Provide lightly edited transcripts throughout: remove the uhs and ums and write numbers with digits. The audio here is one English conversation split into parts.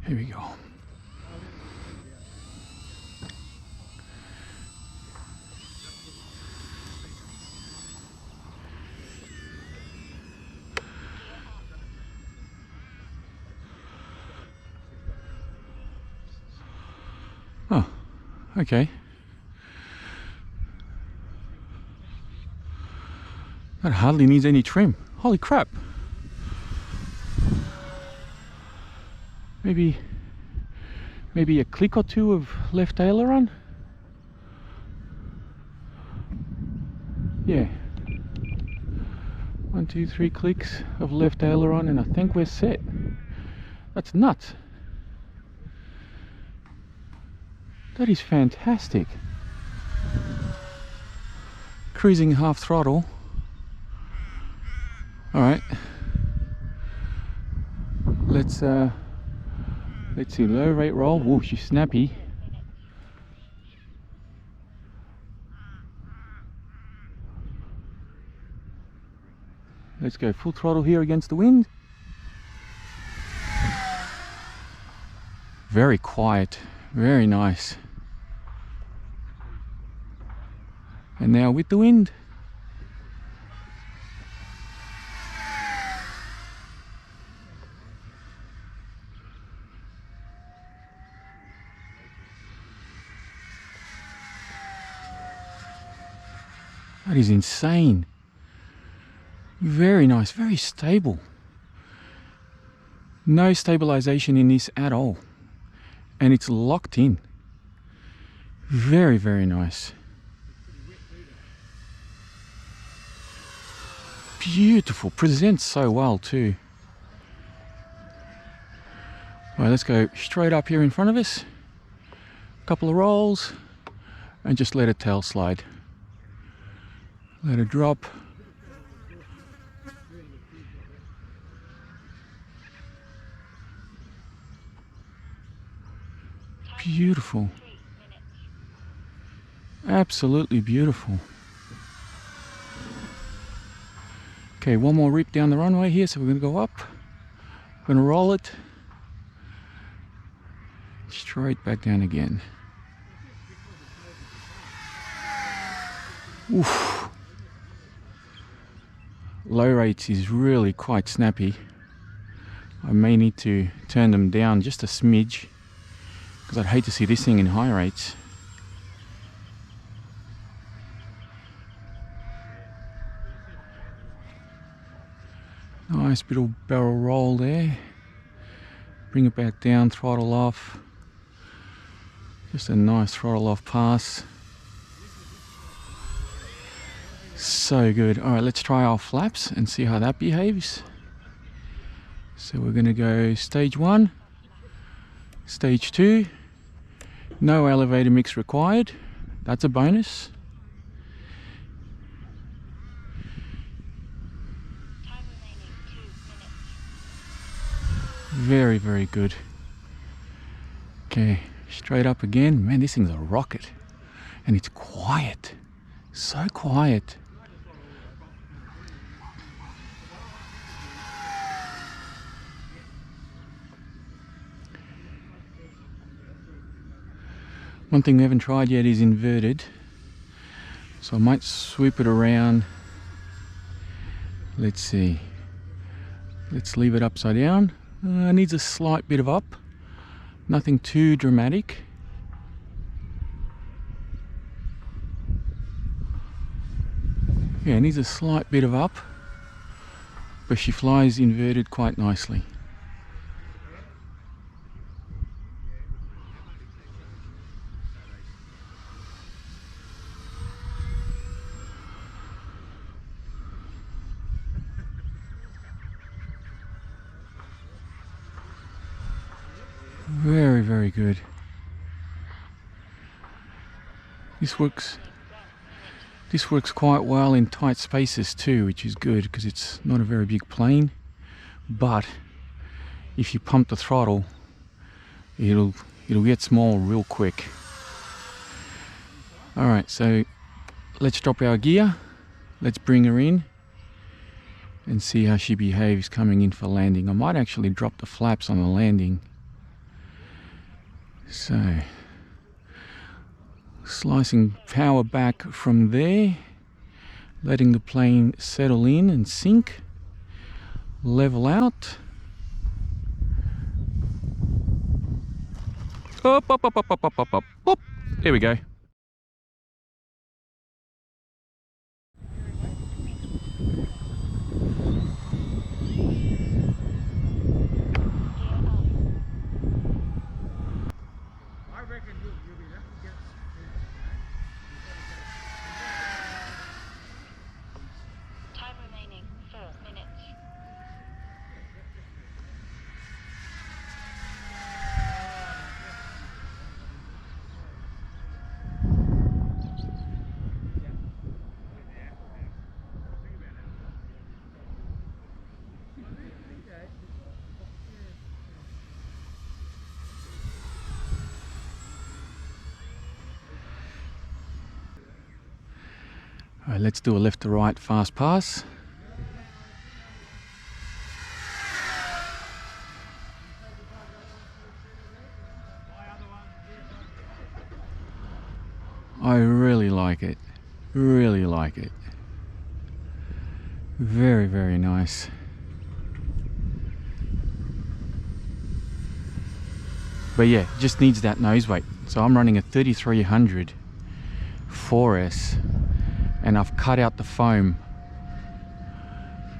Here we go. Oh, okay. That hardly needs any trim. Holy crap. Maybe a click or two of left aileron. Yeah. 1, 2, 3 clicks of left aileron and I think we're set. That's nuts. That is fantastic. Cruising half throttle. Alright. Let's see, low rate roll. Whoa, she's snappy. Let's go full throttle here against the wind. Very quiet, very nice. And now with the wind. That is insane. Very nice, very stable. No stabilization in this at all. And it's locked in. Very, very nice. Beautiful, presents so well too. All right, let's go straight up here in front of us. A couple of rolls and just let it tail slide. Let it drop. Beautiful. Absolutely beautiful. Okay, one more rip down the runway here, so we're going to go up. We're going to roll it. Straight back down again. Oof. Low rates is really quite snappy. I may need to turn them down just a smidge, because I'd hate to see this thing in high rates. Nice bit of barrel roll there. Bring it back down, throttle off. Just a nice throttle off pass. So good. All right, let's try our flaps and see how that behaves. So we're going to go stage 1, stage 2. No elevator mix required. That's a bonus. Very, very good. Okay, straight up again. Man, this thing's a rocket. And it's quiet. So quiet. One thing we haven't tried yet is inverted. So I might swoop it around. Let's see. Let's leave it upside down. Needs a slight bit of up. Nothing too dramatic. Yeah, needs a slight bit of up. But she flies inverted quite nicely. Very, very good. This works quite well in tight spaces too, which is good because it's not a very big plane. But if you pump the throttle, it'll get small real quick. All right, so let's drop our gear. Let's bring her in and see how she behaves coming in for landing. I might actually drop the flaps on the landing. So, slicing power back from there, letting the plane settle in and sink, level out. Up, up, up, up, up, up, up, up, up. There we go. Time remaining 4 minutes. All right, let's do a left to right fast pass. I really like it. Really like it. Very, very nice. But yeah, it just needs that nose weight. So I'm running a 3300 4S and I've cut out the foam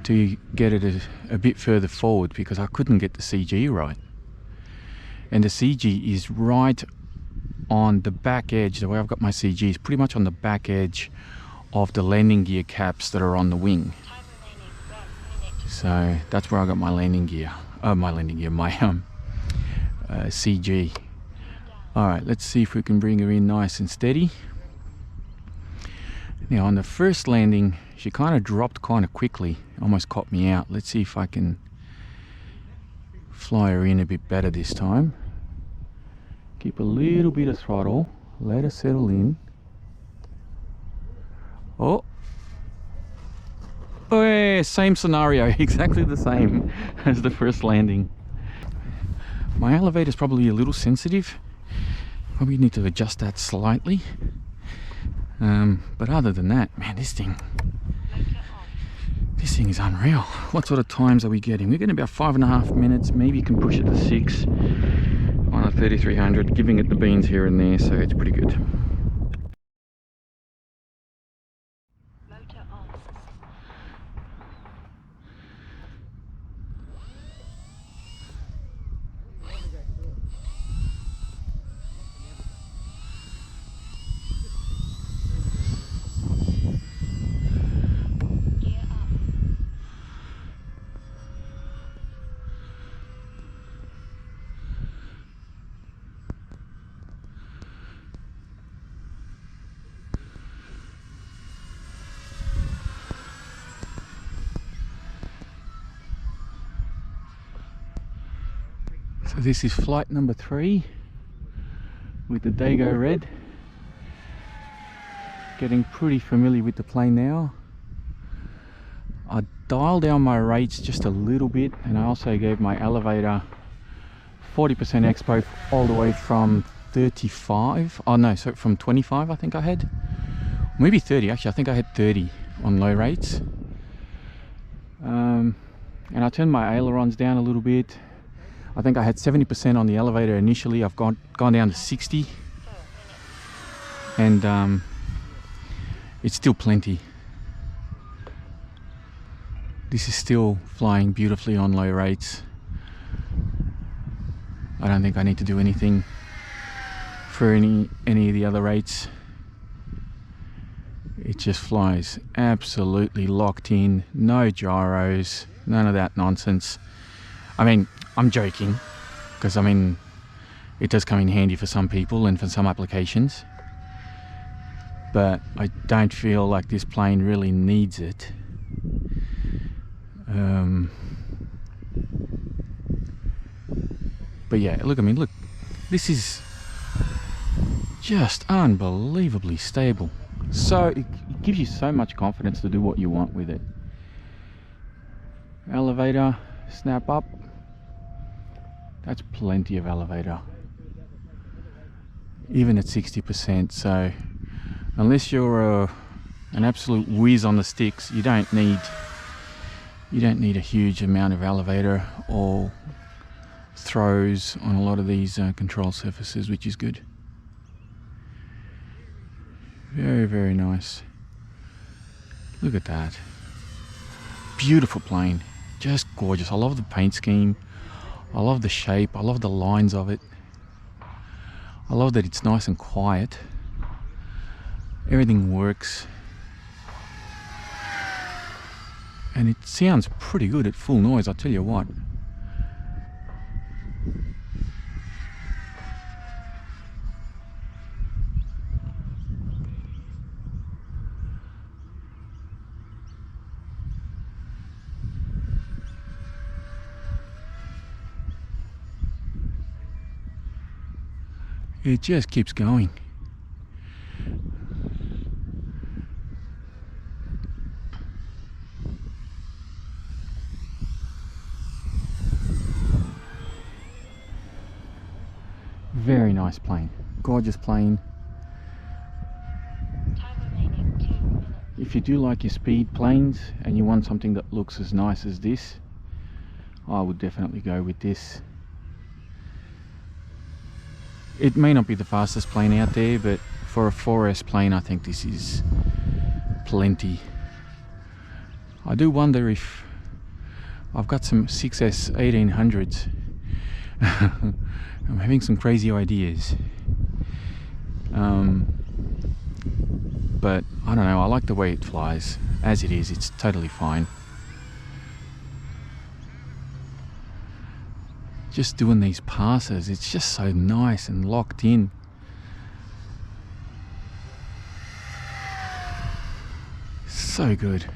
to get it a bit further forward because I couldn't get the CG right. And the CG is right on the back edge. The way I've got my CG is pretty much on the back edge of the landing gear caps that are on the wing. So that's where I got my landing gear. My CG. Alright, let's see if we can bring her in nice and steady. Now on the first landing, she kind of dropped kind of quickly, almost caught me out. Let's see if I can fly her in a bit better this time. Keep a little bit of throttle, let her settle in. Oh, yeah, same scenario, exactly the same as the first landing. My elevator is probably a little sensitive. Probably need to adjust that slightly. But other than that, man, this thing is unreal. What sort of times are we getting? We're getting about 5.5 minutes. Maybe you can push it to 6 on a 3300, giving it the beans here and there, so it's pretty good. Motor on. Gear up. So this is flight number 3 with the Dago Red. Getting pretty familiar with the plane now. I dialed down my rates just a little bit, and I also gave my elevator 40% expo all the way from 35. Oh no, so from 25 I think I had. Maybe 30 actually, I think I had 30 on low rates. And I turned my ailerons down a little bit. I think I had 70% on the elevator initially. I've gone down to 60, and it's still plenty. This is still flying beautifully on low rates. I don't think I need to do anything for any of the other rates. It just flies absolutely locked in, no gyros, none of that nonsense. I mean, I'm joking, because I mean, it does come in handy for some people and for some applications, but I don't feel like this plane really needs it. But yeah, look, I mean, look, this is just unbelievably stable. So it gives you so much confidence to do what you want with it. Elevator, snap up. That's plenty of elevator. even at 60%. So unless you're an absolute whiz on the sticks, you don't need a huge amount of elevator or throws on a lot of these control surfaces, which is good. Very, very nice. Look at that. Beautiful plane. Just gorgeous. I love the paint scheme. I love the shape. I love the lines of it. I love that it's nice and quiet. Everything works. And it sounds pretty good at full noise, I'll tell you what. It just keeps going. Very nice plane, gorgeous plane. Time remaining 2 minutes. If you do like your speed planes and you want something that looks as nice as this, I would definitely go with this. It may not be the fastest plane out there, but for a 4S plane I think this is plenty. I do wonder if I've got some 6S 1800s. I'm having some crazy ideas. But I don't know, I like the way it flies. As it is, it's totally fine. Just doing these passes, it's just so nice and locked in. So good.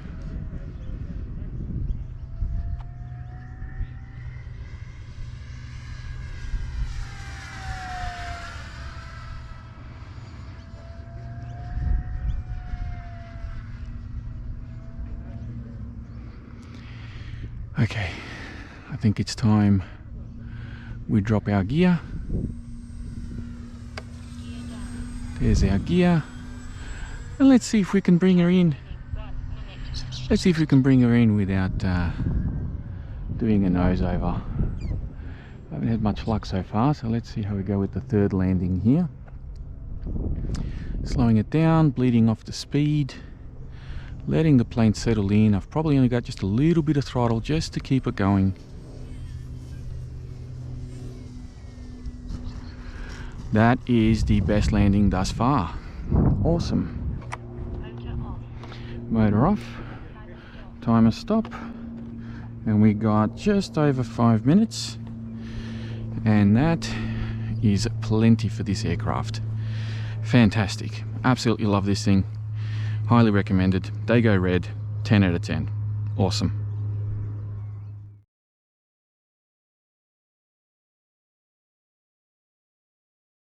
Okay, I think it's time we drop our gear. There's our gear. And let's see if we can bring her in. 1 minute. Let's see if we can bring her in without doing a nose over. I haven't had much luck so far, so let's see how we go with the third landing here. Slowing it down, bleeding off the speed, letting the plane settle in. I've probably only got just a little bit of throttle just to keep it going. That is the best landing thus far. Awesome. Motor off. Motor off. Timer stop. And we got just over 5 minutes. And that is plenty for this aircraft. Fantastic. Absolutely love this thing. Highly recommended. Dago Red, 10 out of 10. Awesome.